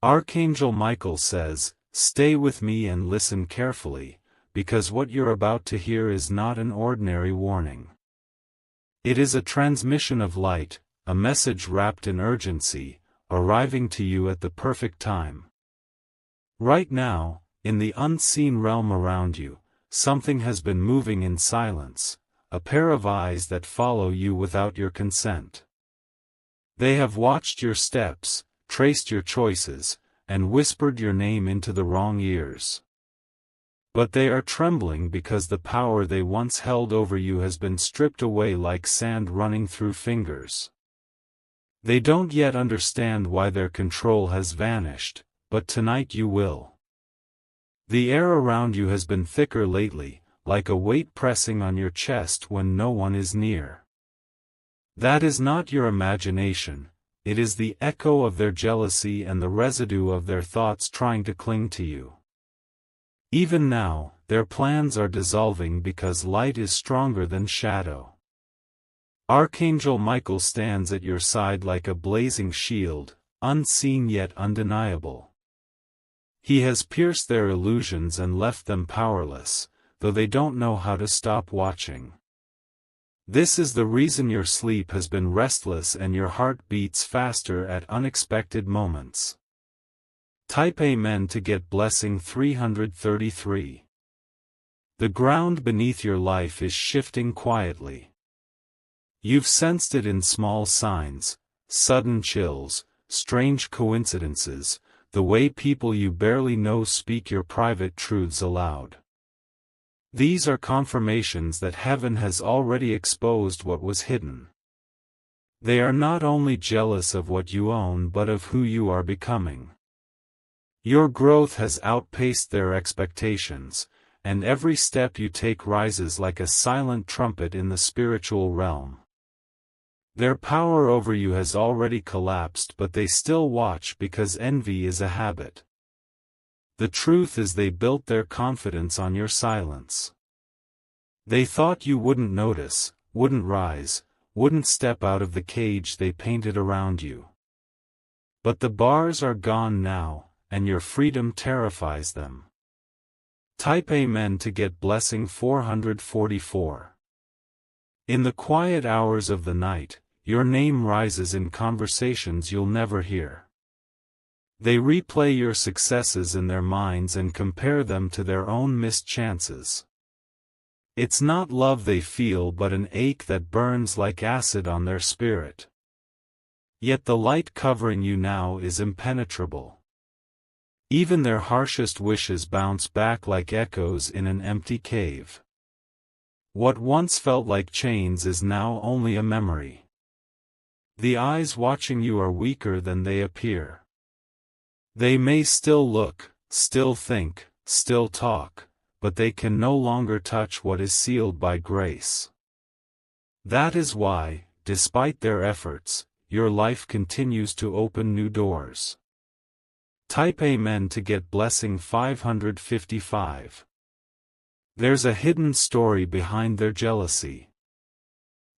Archangel Michael says, "Stay with me and listen carefully, because what you're about to hear is not an ordinary warning. It is a transmission of light, a message wrapped in urgency, arriving to you at the perfect time. Right now, in the unseen realm around you, something has been moving in silence, a pair of eyes that follow you without your consent. They have watched your steps, traced your choices, and whispered your name into the wrong ears. But they are trembling because the power they once held over you has been stripped away like sand running through fingers. They don't yet understand why their control has vanished, but tonight you will. The air around you has been thicker lately, like a weight pressing on your chest when no one is near. That is not your imagination, it is the echo of their jealousy and the residue of their thoughts trying to cling to you. Even now, their plans are dissolving because light is stronger than shadow. Archangel Michael stands at your side like a blazing shield, unseen yet undeniable. He has pierced their illusions and left them powerless, though they don't know how to stop watching. This is the reason your sleep has been restless and your heart beats faster at unexpected moments. Type Amen to get blessing 333. The ground beneath your life is shifting quietly. You've sensed it in small signs, sudden chills, strange coincidences, the way people you barely know speak your private truths aloud. These are confirmations that heaven has already exposed what was hidden. They are not only jealous of what you own but of who you are becoming. Your growth has outpaced their expectations, and every step you take rises like a silent trumpet in the spiritual realm. Their power over you has already collapsed, but they still watch because envy is a habit. The truth is they built their confidence on your silence. They thought you wouldn't notice, wouldn't rise, wouldn't step out of the cage they painted around you. But the bars are gone now, and your freedom terrifies them. Type Amen to get blessing 444. In the quiet hours of the night, your name rises in conversations you'll never hear. They replay your successes in their minds and compare them to their own missed chances. It's not love they feel but an ache that burns like acid on their spirit. Yet the light covering you now is impenetrable. Even their harshest wishes bounce back like echoes in an empty cave. What once felt like chains is now only a memory. The eyes watching you are weaker than they appear. They may still look, still think, still talk, but they can no longer touch what is sealed by grace. That is why, despite their efforts, your life continues to open new doors. Type Amen to get blessing 555. There's a hidden story behind their jealousy.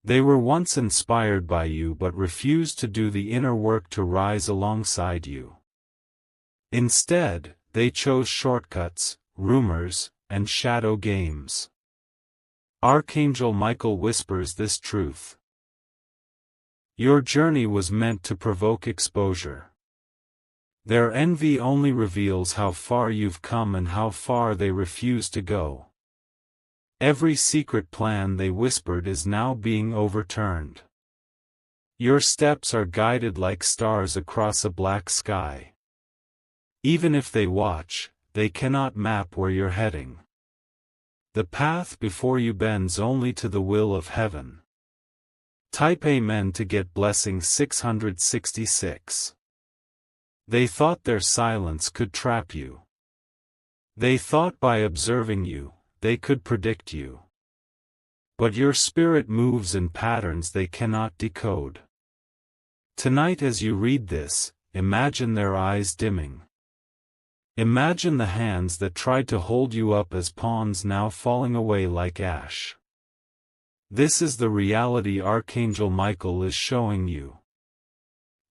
They were once inspired by you but refused to do the inner work to rise alongside you. Instead, they chose shortcuts, rumors, and shadow games. Archangel Michael whispers this truth. Your journey was meant to provoke exposure. Their envy only reveals how far you've come and how far they refuse to go. Every secret plan they whispered is now being overturned. Your steps are guided like stars across a black sky. Even if they watch, they cannot map where you're heading. The path before you bends only to the will of heaven. Type Amen to get blessing 666. They thought their silence could trap you. They thought by observing you, they could predict you. But your spirit moves in patterns they cannot decode. Tonight as you read this, imagine their eyes dimming. Imagine the hands that tried to hold you up as pawns now falling away like ash. This is the reality Archangel Michael is showing you.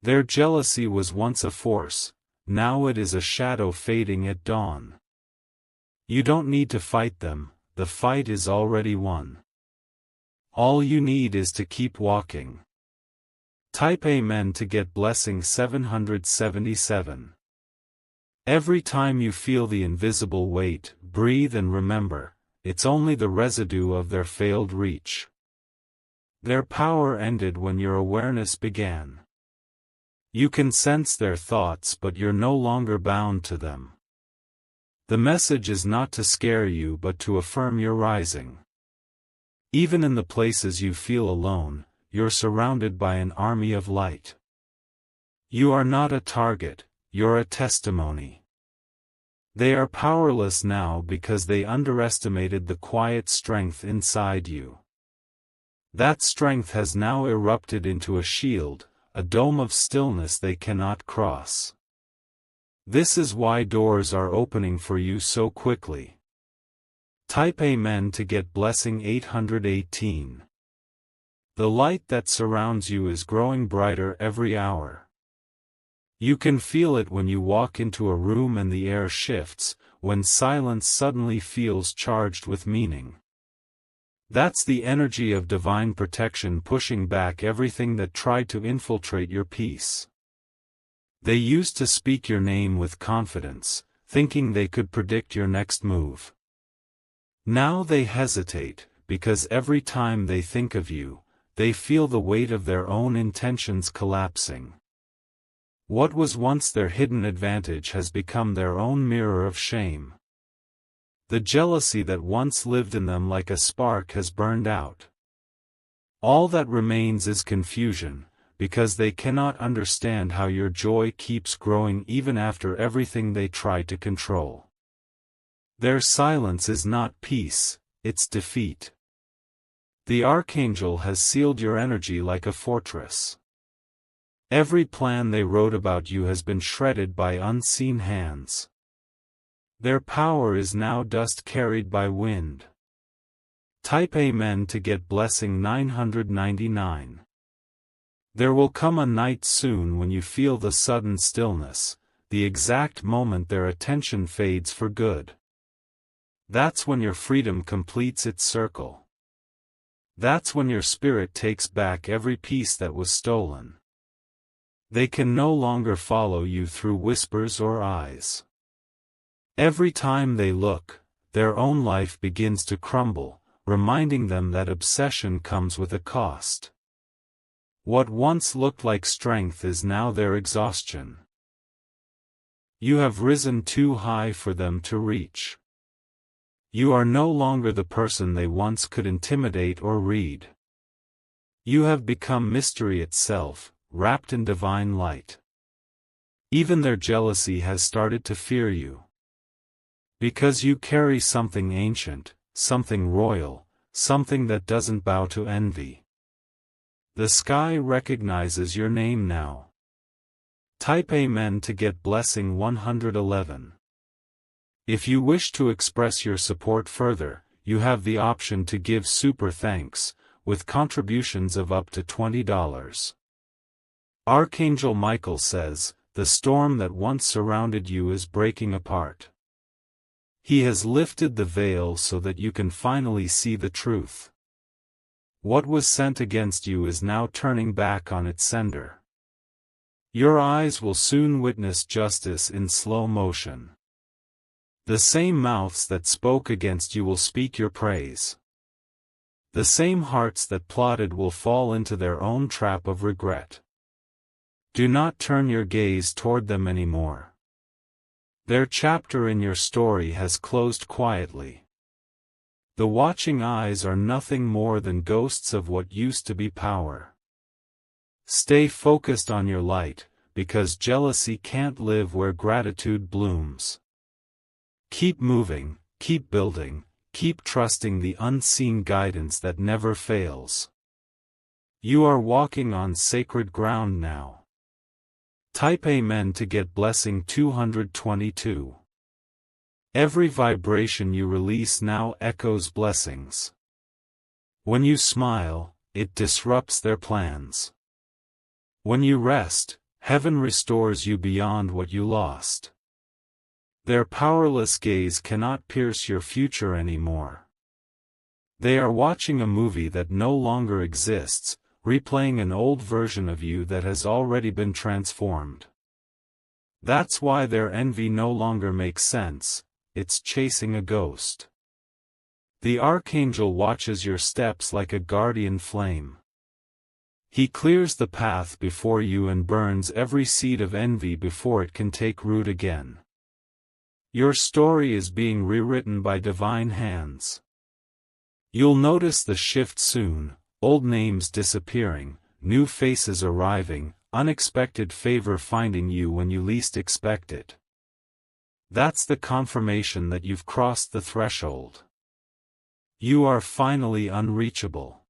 Their jealousy was once a force, now it is a shadow fading at dawn. You don't need to fight them, the fight is already won. All you need is to keep walking. Type Amen to get blessing 777. Every time you feel the invisible weight, breathe and remember, it's only the residue of their failed reach. Their power ended when your awareness began. You can sense their thoughts, but you're no longer bound to them. The message is not to scare you but to affirm your rising. Even in the places you feel alone, you're surrounded by an army of light. You are not a target, you're a testimony. They are powerless now because they underestimated the quiet strength inside you. That strength has now erupted into a shield, a dome of stillness they cannot cross. This is why doors are opening for you so quickly. Type Amen to get blessing 818. The light that surrounds you is growing brighter every hour. You can feel it when you walk into a room and the air shifts, when silence suddenly feels charged with meaning. That's the energy of divine protection pushing back everything that tried to infiltrate your peace. They used to speak your name with confidence, thinking they could predict your next move. Now they hesitate, because every time they think of you, they feel the weight of their own intentions collapsing. What was once their hidden advantage has become their own mirror of shame. The jealousy that once lived in them like a spark has burned out. All that remains is confusion, because they cannot understand how your joy keeps growing even after everything they try to control. Their silence is not peace, it's defeat. The Archangel has sealed your energy like a fortress. Every plan they wrote about you has been shredded by unseen hands. Their power is now dust carried by wind. Type Amen to get blessing 999. There will come a night soon when you feel the sudden stillness, the exact moment their attention fades for good. That's when your freedom completes its circle. That's when your spirit takes back every piece that was stolen. They can no longer follow you through whispers or eyes. Every time they look, their own life begins to crumble, reminding them that obsession comes with a cost. What once looked like strength is now their exhaustion. You have risen too high for them to reach. You are no longer the person they once could intimidate or read. You have become mystery itself, wrapped in divine light. Even their jealousy has started to fear you. Because you carry something ancient, something royal, something that doesn't bow to envy. The sky recognizes your name now. Type Amen to get blessing 111. If you wish to express your support further, you have the option to give super thanks, with contributions of up to $20. Archangel Michael says, the storm that once surrounded you is breaking apart. He has lifted the veil so that you can finally see the truth. What was sent against you is now turning back on its sender. Your eyes will soon witness justice in slow motion. The same mouths that spoke against you will speak your praise. The same hearts that plotted will fall into their own trap of regret. Do not turn your gaze toward them anymore. Their chapter in your story has closed quietly. The watching eyes are nothing more than ghosts of what used to be power. Stay focused on your light, because jealousy can't live where gratitude blooms. Keep moving, keep building, keep trusting the unseen guidance that never fails. You are walking on sacred ground now. Type Amen to get blessing 222. Every vibration you release now echoes blessings. When you smile, it disrupts their plans. When you rest, Heaven restores you beyond what you lost. Their powerless gaze cannot pierce your future anymore. They are watching a movie that no longer exists, replaying an old version of you that has already been transformed. That's why their envy no longer makes sense, it's chasing a ghost. The archangel watches your steps like a guardian flame. He clears the path before you and burns every seed of envy before it can take root again. Your story is being rewritten by divine hands. You'll notice the shift soon, old names disappearing, new faces arriving, unexpected favor finding you when you least expect it. That's the confirmation that you've crossed the threshold. You are finally unreachable.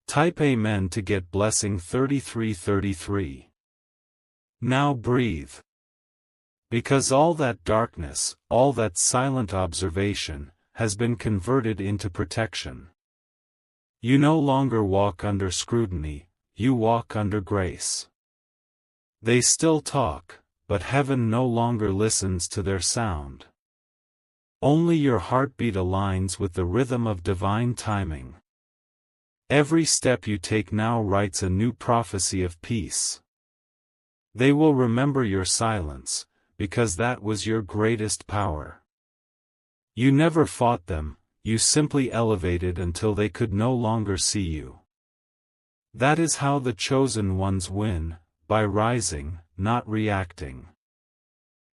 Type Amen to get blessing 3333. Now breathe. Because all that darkness, all that silent observation, has been converted into protection. You no longer walk under scrutiny, you walk under grace. They still talk, but heaven no longer listens to their sound. Only your heartbeat aligns with the rhythm of divine timing. Every step you take now writes a new prophecy of peace. They will remember your silence, because that was your greatest power. You never fought them, you simply elevated until they could no longer see you. That is how the chosen ones win, by rising, not reacting.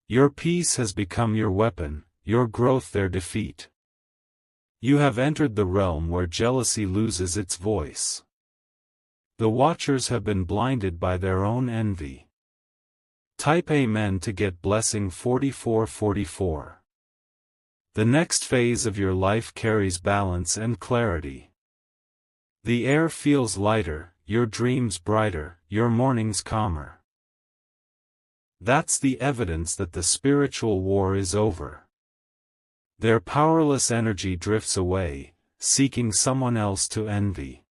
Your peace has become your weapon, your growth their defeat. You have entered the realm where jealousy loses its voice. The watchers have been blinded by their own envy. Type Amen to get blessing 4444. The next phase of your life carries balance and clarity. The air feels lighter, your dreams brighter, your mornings calmer. That's the evidence that the spiritual war is over. Their powerless energy drifts away, seeking someone else to envy.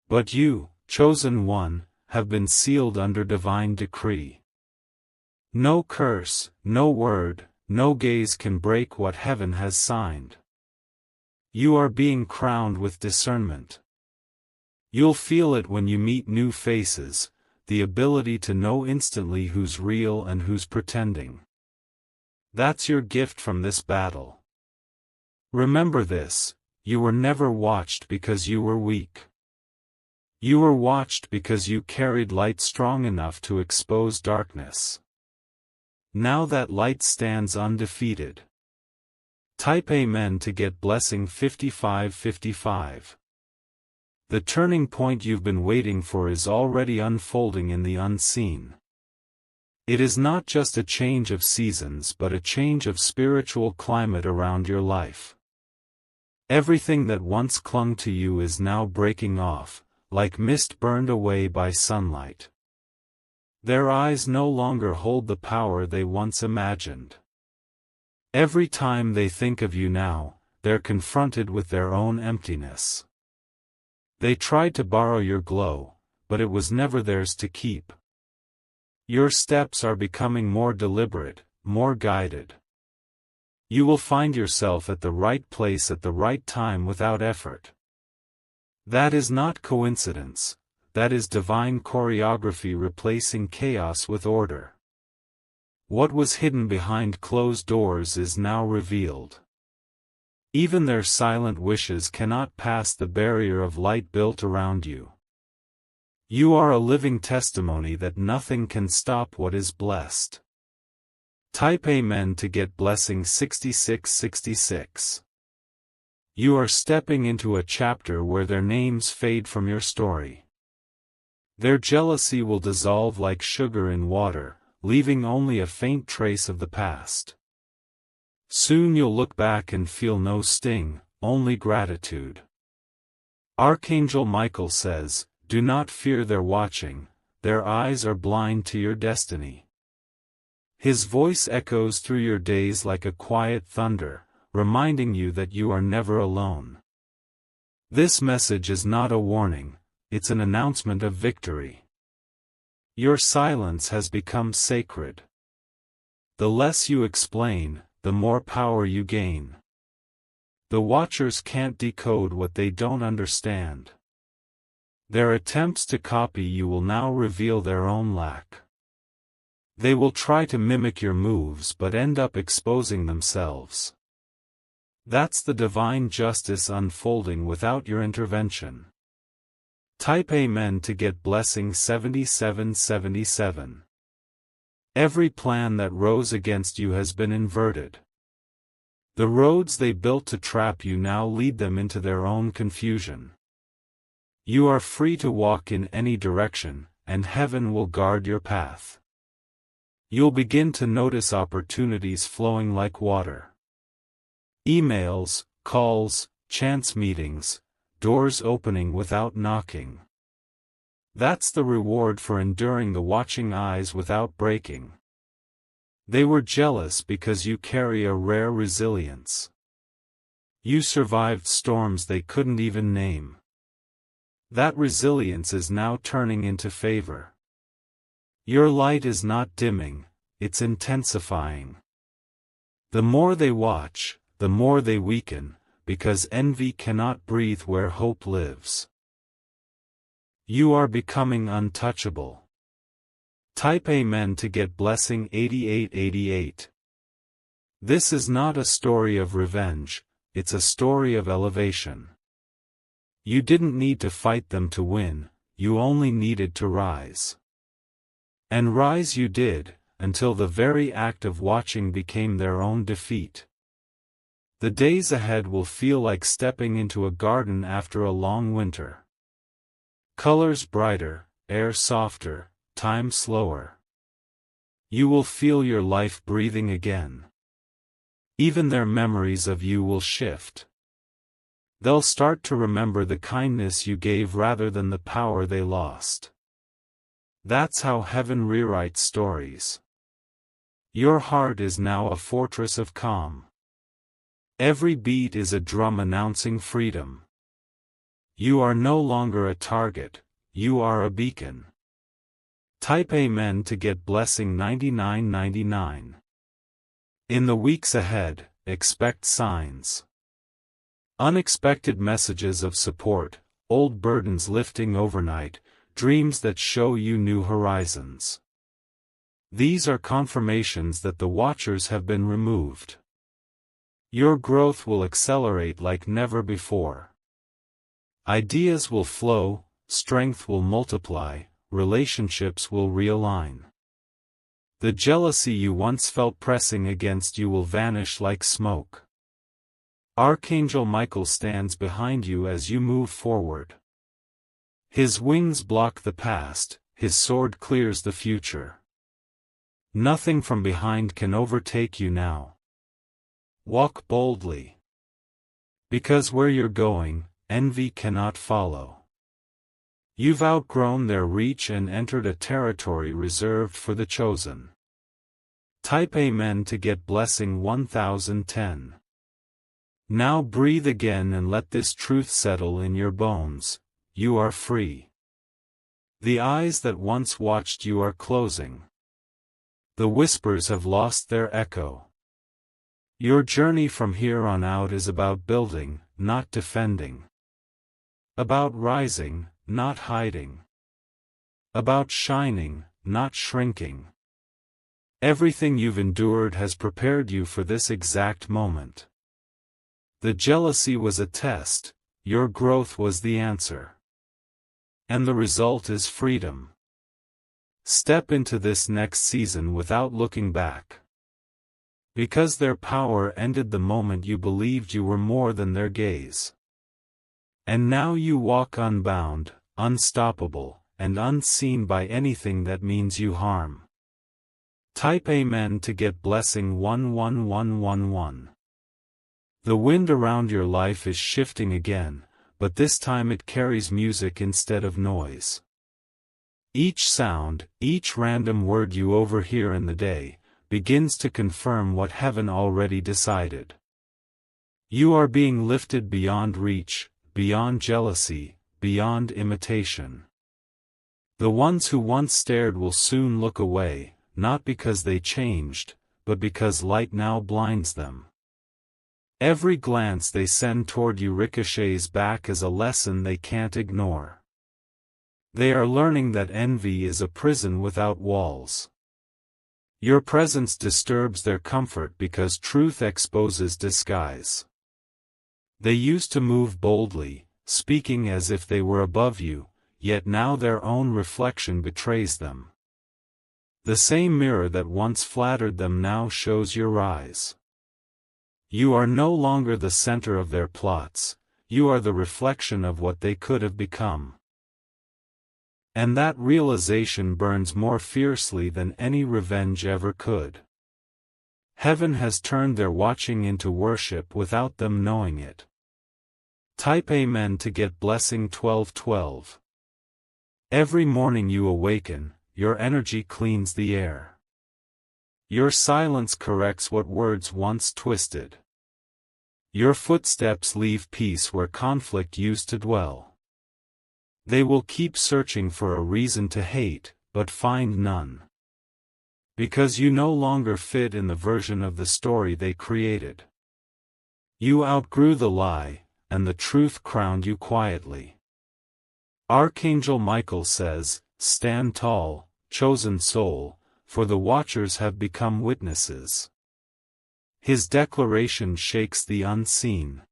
But you, chosen one, have been sealed under divine decree. No curse, no word, no gaze can break what heaven has signed. You are being crowned with discernment. You'll feel it when you meet new faces, the ability to know instantly who's real and who's pretending. That's your gift from this battle. Remember this, you were never watched because you were weak. You were watched because you carried light strong enough to expose darkness. Now that light stands undefeated. Type Amen to get blessing 5555. The turning point you've been waiting for is already unfolding in the unseen. It is not just a change of seasons but a change of spiritual climate around your life. Everything that once clung to you is now breaking off, like mist burned away by sunlight. Their eyes no longer hold the power they once imagined. Every time they think of you now, they're confronted with their own emptiness. They tried to borrow your glow, but it was never theirs to keep. Your steps are becoming more deliberate, more guided. You will find yourself at the right place at the right time without effort. That is not coincidence, that is divine choreography replacing chaos with order. What was hidden behind closed doors is now revealed. Even their silent wishes cannot pass the barrier of light built around you. You are a living testimony that nothing can stop what is blessed. Type Amen to get blessing 6666. You are stepping into a chapter where their names fade from your story. Their jealousy will dissolve like sugar in water, leaving only a faint trace of the past. Soon you'll look back and feel no sting, only gratitude. Archangel Michael says, "Do not fear their watching, their eyes are blind to your destiny." His voice echoes through your days like a quiet thunder, reminding you that you are never alone. This message is not a warning, it's an announcement of victory. Your silence has become sacred. The less you explain, the more power you gain. The watchers can't decode what they don't understand. Their attempts to copy you will now reveal their own lack. They will try to mimic your moves but end up exposing themselves. That's the divine justice unfolding without your intervention. Type Amen to get blessing 7777. Every plan that rose against you has been inverted. The roads they built to trap you now lead them into their own confusion. You are free to walk in any direction, and heaven will guard your path. You'll begin to notice opportunities flowing like water. Emails, calls, chance meetings, doors opening without knocking. That's the reward for enduring the watching eyes without breaking. They were jealous because you carry a rare resilience. You survived storms they couldn't even name. That resilience is now turning into favor. Your light is not dimming, it's intensifying. The more they watch, the more they weaken, because envy cannot breathe where hope lives. You are becoming untouchable. Type Amen to get blessing 8888. This is not a story of revenge, it's a story of elevation. You didn't need to fight them to win, you only needed to rise. And rise you did, until the very act of watching became their own defeat. The days ahead will feel like stepping into a garden after a long winter. Colors brighter, air softer, time slower. You will feel your life breathing again. Even their memories of you will shift. They'll start to remember the kindness you gave rather than the power they lost. That's how heaven rewrites stories. Your heart is now a fortress of calm. Every beat is a drum announcing freedom. You are no longer a target, you are a beacon. Type Amen to get blessing 9999. In the weeks ahead, expect signs. Unexpected messages of support, old burdens lifting overnight, dreams that show you new horizons. These are confirmations that the watchers have been removed. Your growth will accelerate like never before. Ideas will flow, strength will multiply, relationships will realign. The jealousy you once felt pressing against you will vanish like smoke. Archangel Michael stands behind you as you move forward. His wings block the past, his sword clears the future. Nothing from behind can overtake you now. Walk boldly. Because where you're going, envy cannot follow. You've outgrown their reach and entered a territory reserved for the chosen. Type Amen to get blessing 1010. Now breathe again and let this truth settle in your bones, you are free. The eyes that once watched you are closing. The whispers have lost their echo. Your journey from here on out is about building, not defending. About rising, not hiding. About shining, not shrinking. Everything you've endured has prepared you for this exact moment. The jealousy was a test, your growth was the answer. And the result is freedom. Step into this next season without looking back. Because their power ended the moment you believed you were more than their gaze. And now you walk unbound, unstoppable, and unseen by anything that means you harm. Type Amen to get blessing 11111. The wind around your life is shifting again, but this time it carries music instead of noise. Each sound, each random word you overhear in the day, begins to confirm what heaven already decided. You are being lifted beyond reach, beyond jealousy, beyond imitation. The ones who once stared will soon look away, not because they changed, but because light now blinds them. Every glance they send toward you ricochets back as a lesson they can't ignore. They are learning that envy is a prison without walls. Your presence disturbs their comfort because truth exposes disguise. They used to move boldly, speaking as if they were above you, yet now their own reflection betrays them. The same mirror that once flattered them now shows your eyes. You are no longer the center of their plots, you are the reflection of what they could have become. And that realization burns more fiercely than any revenge ever could. Heaven has turned their watching into worship without them knowing it. Type Amen to get blessing 1212. Every morning you awaken, your energy cleans the air. Your silence corrects what words once twisted. Your footsteps leave peace where conflict used to dwell. They will keep searching for a reason to hate, but find none. Because you no longer fit in the version of the story they created. You outgrew the lie, and the truth crowned you quietly. Archangel Michael says, "Stand tall, chosen soul, for the watchers have become witnesses." His declaration shakes the unseen.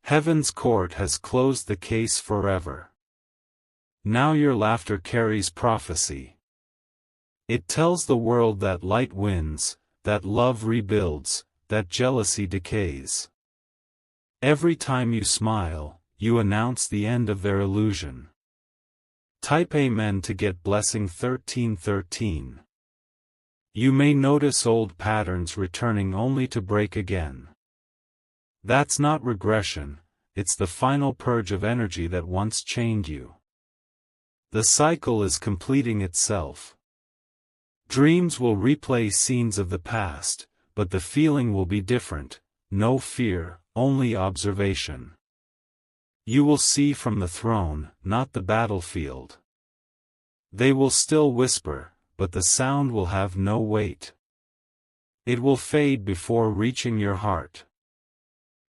Heaven's court has closed the case forever. Now your laughter carries prophecy. It tells the world that light wins, that love rebuilds, that jealousy decays. Every time you smile, you announce the end of their illusion. Type Amen to get blessing 1313. You may notice old patterns returning only to break again. That's not regression, it's the final purge of energy that once chained you. The cycle is completing itself. Dreams will replay scenes of the past, but the feeling will be different, no fear, only observation. You will see from the throne, not the battlefield. They will still whisper, but the sound will have no weight. It will fade before reaching your heart.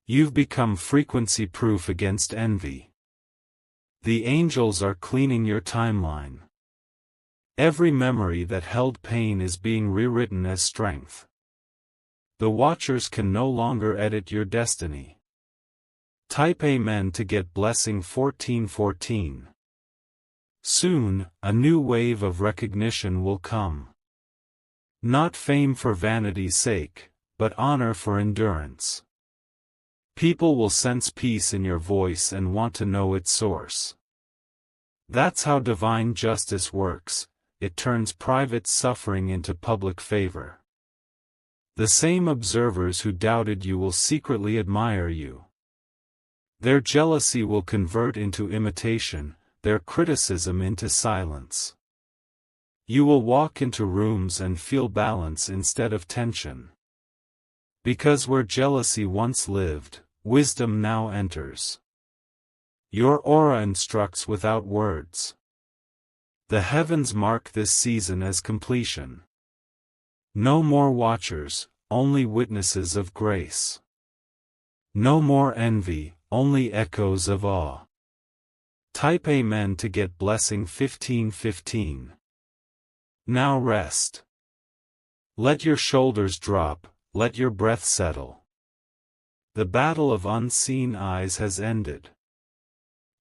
You've become frequency-proof against envy. The angels are cleaning your timeline. Every memory that held pain is being rewritten as strength. The watchers can no longer edit your destiny. Type Amen to get blessing 1414. Soon, a new wave of recognition will come. Not fame for vanity's sake, but honor for endurance. People will sense peace in your voice and want to know its source. That's how divine justice works, it turns private suffering into public favor. The same observers who doubted you will secretly admire you. Their jealousy will convert into imitation, their criticism into silence. You will walk into rooms and feel balance instead of tension. Because where jealousy once lived, wisdom now enters. Your aura instructs without words. The heavens mark this season as completion. No more watchers, only witnesses of grace. No more envy, only echoes of awe. Type Amen to get blessing 1515. Now rest. Let your shoulders drop, let your breath settle. The battle of unseen eyes has ended.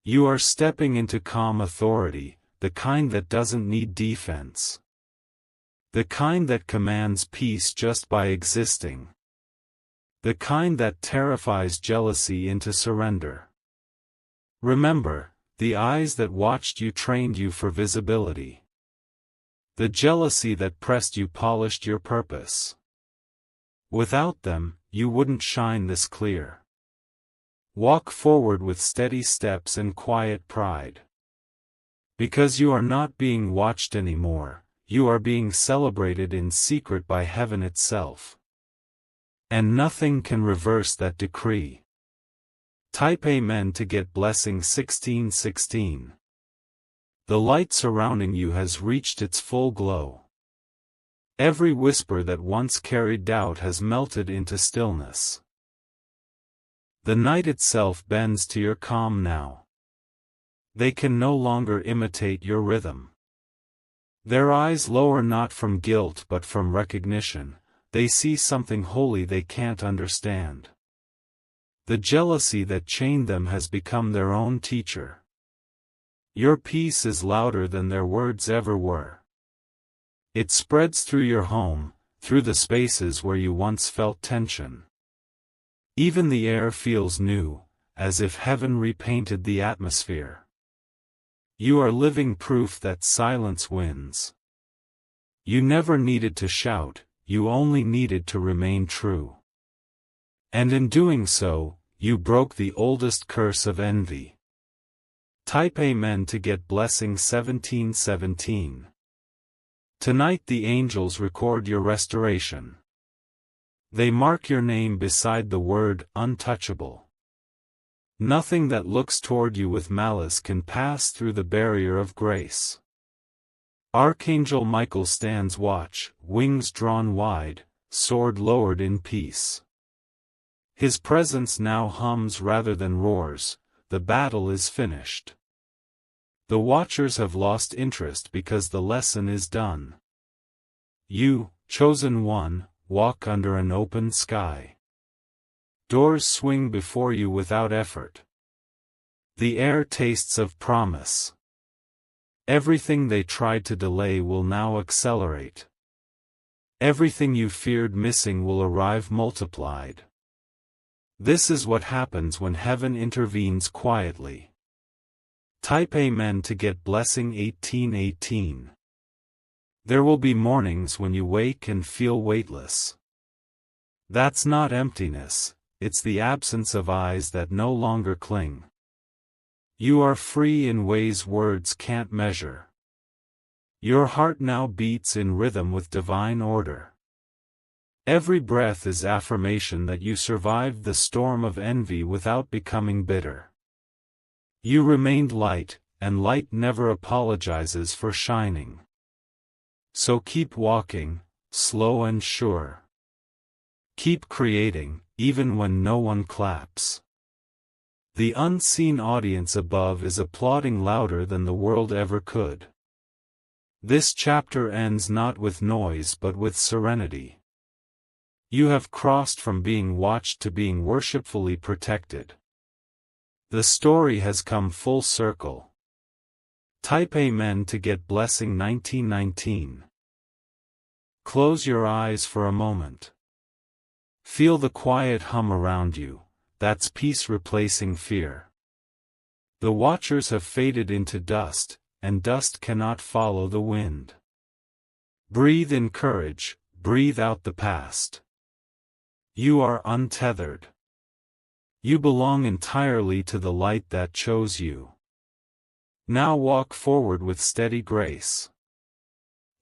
You are stepping into calm authority, the kind that doesn't need defense. The kind that commands peace just by existing. The kind that terrifies jealousy into surrender. Remember, the eyes that watched you trained you for visibility. The jealousy that pressed you polished your purpose. Without them, you wouldn't shine this clear. Walk forward with steady steps and quiet pride. Because you are not being watched anymore, you are being celebrated in secret by heaven itself. And nothing can reverse that decree. Type Amen to get blessing 1616. The light surrounding you has reached its full glow. Every whisper that once carried doubt has melted into stillness. The night itself bends to your calm now. They can no longer imitate your rhythm. Their eyes lower not from guilt but from recognition. They see something holy they can't understand. The jealousy that chained them has become their own teacher. Your peace is louder than their words ever were. It spreads through your home, through the spaces where you once felt tension. Even the air feels new, as if heaven repainted the atmosphere. You are living proof that silence wins. You never needed to shout, you only needed to remain true. And in doing so, you broke the oldest curse of envy. Type Amen to get blessing 1717. Tonight the angels record your restoration. They mark your name beside the word untouchable. Nothing that looks toward you with malice can pass through the barrier of grace. Archangel Michael stands watch, wings drawn wide, sword lowered in peace. His presence now hums rather than roars. The battle is finished. The watchers have lost interest because the lesson is done. You, chosen one, walk under an open sky. Doors swing before you without effort. The air tastes of promise. Everything they tried to delay will now accelerate. Everything you feared missing will arrive multiplied. This is what happens when heaven intervenes quietly. Type Amen to get blessing 1818. There will be mornings when you wake and feel weightless. That's not emptiness, it's the absence of eyes that no longer cling. You are free in ways words can't measure. Your heart now beats in rhythm with divine order. Every breath is affirmation that you survived the storm of envy without becoming bitter. You remained light, and light never apologizes for shining. So keep walking, slow and sure. Keep creating, even when no one claps. The unseen audience above is applauding louder than the world ever could. This chapter ends not with noise but with serenity. You have crossed from being watched to being worshipfully protected. The story has come full circle. Type Amen to get blessing 1919. Close your eyes for a moment. Feel the quiet hum around you, that's peace replacing fear. The watchers have faded into dust, and dust cannot follow the wind. Breathe in courage, breathe out the past. You are untethered. You belong entirely to the light that chose you. Now walk forward with steady grace.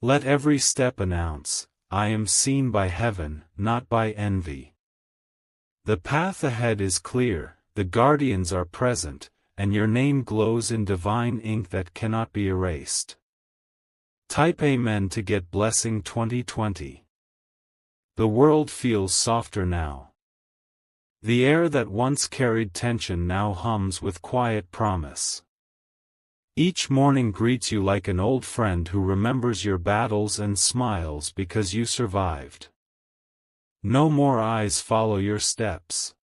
Let every step announce, I am seen by heaven, not by envy. The path ahead is clear, the guardians are present, and your name glows in divine ink that cannot be erased. Type Amen to get blessing 2020. The world feels softer now. The air that once carried tension now hums with quiet promise. Each morning greets you like an old friend who remembers your battles and smiles because you survived. No more eyes follow your steps.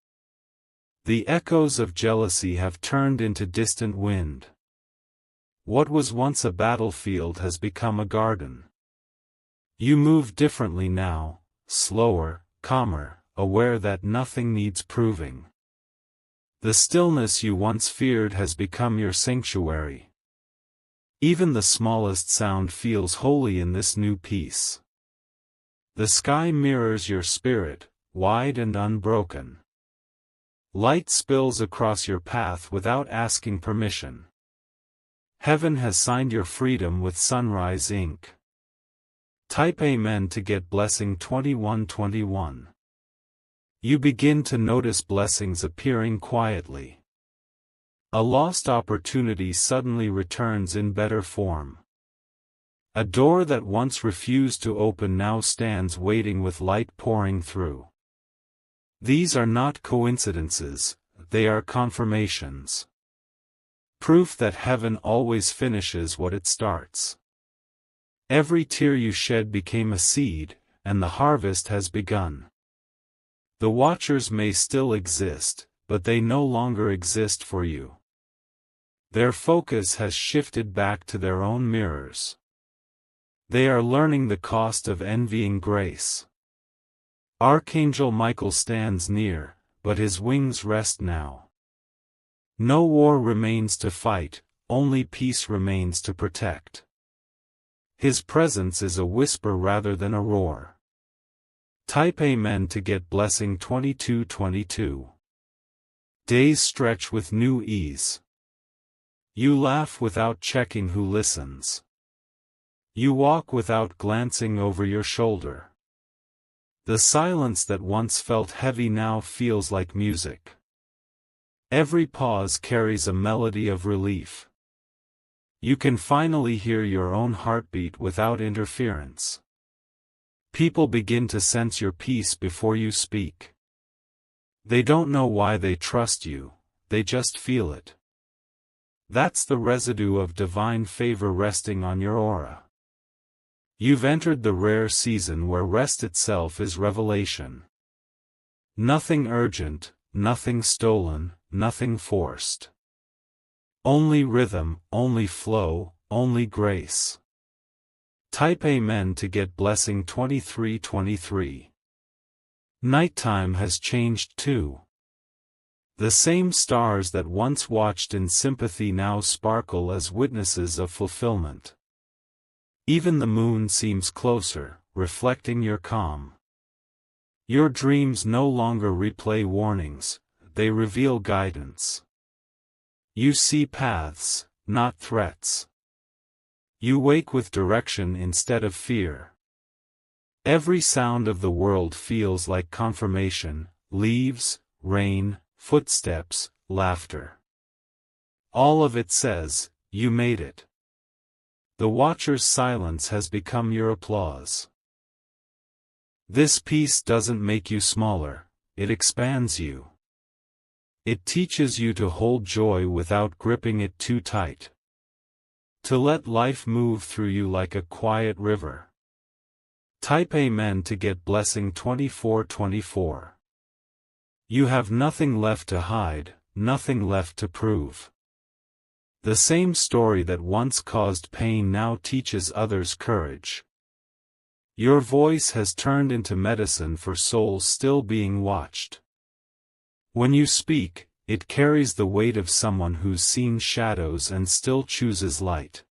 The echoes of jealousy have turned into distant wind. What was once a battlefield has become a garden. You move differently now, slower, calmer, aware that nothing needs proving. The stillness you once feared has become your sanctuary. Even the smallest sound feels holy in this new peace. The sky mirrors your spirit, wide and unbroken. Light spills across your path without asking permission. Heaven has signed your freedom with sunrise ink. Type Amen to get blessing 2121. You begin to notice blessings appearing quietly. A lost opportunity suddenly returns in better form. A door that once refused to open now stands waiting with light pouring through. These are not coincidences, they are confirmations. Proof that heaven always finishes what it starts. Every tear you shed became a seed, and the harvest has begun. The watchers may still exist, but they no longer exist for you. Their focus has shifted back to their own mirrors. They are learning the cost of envying grace. Archangel Michael stands near, but his wings rest now. No war remains to fight, only peace remains to protect. His presence is a whisper rather than a roar. Type Amen to get blessing 2222. Days stretch with new ease. You laugh without checking who listens. You walk without glancing over your shoulder. The silence that once felt heavy now feels like music. Every pause carries a melody of relief. You can finally hear your own heartbeat without interference. People begin to sense your peace before you speak. They don't know why they trust you, they just feel it. That's the residue of divine favor resting on your aura. You've entered the rare season where rest itself is revelation. Nothing urgent, nothing stolen, nothing forced. Only rhythm, only flow, only grace. Type Amen to get blessing 2323. Nighttime has changed too. The same stars that once watched in sympathy now sparkle as witnesses of fulfillment. Even the moon seems closer, reflecting your calm. Your dreams no longer replay warnings, they reveal guidance. You see paths, not threats. You wake with direction instead of fear. Every sound of the world feels like confirmation: leaves, rain, footsteps, laughter. All of it says, you made it. The watcher's silence has become your applause. This peace doesn't make you smaller, it expands you. It teaches you to hold joy without gripping it too tight. To let life move through you like a quiet river. Type Amen to get blessing 2424. You have nothing left to hide, nothing left to prove. The same story that once caused pain now teaches others courage. Your voice has turned into medicine for souls still being watched. When you speak, it carries the weight of someone who's seen shadows and still chooses light.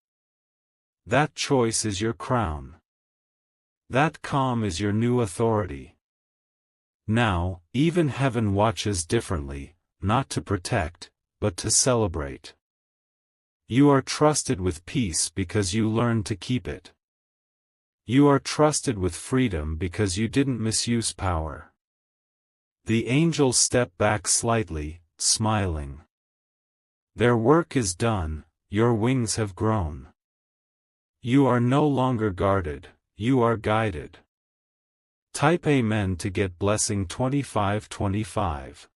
That choice is your crown. That calm is your new authority. Now, even heaven watches differently, not to protect, but to celebrate. You are trusted with peace because you learned to keep it. You are trusted with freedom because you didn't misuse power. The angels step back slightly, smiling. Their work is done, your wings have grown. You are no longer guarded, you are guided. Type Amen to get blessing 2525.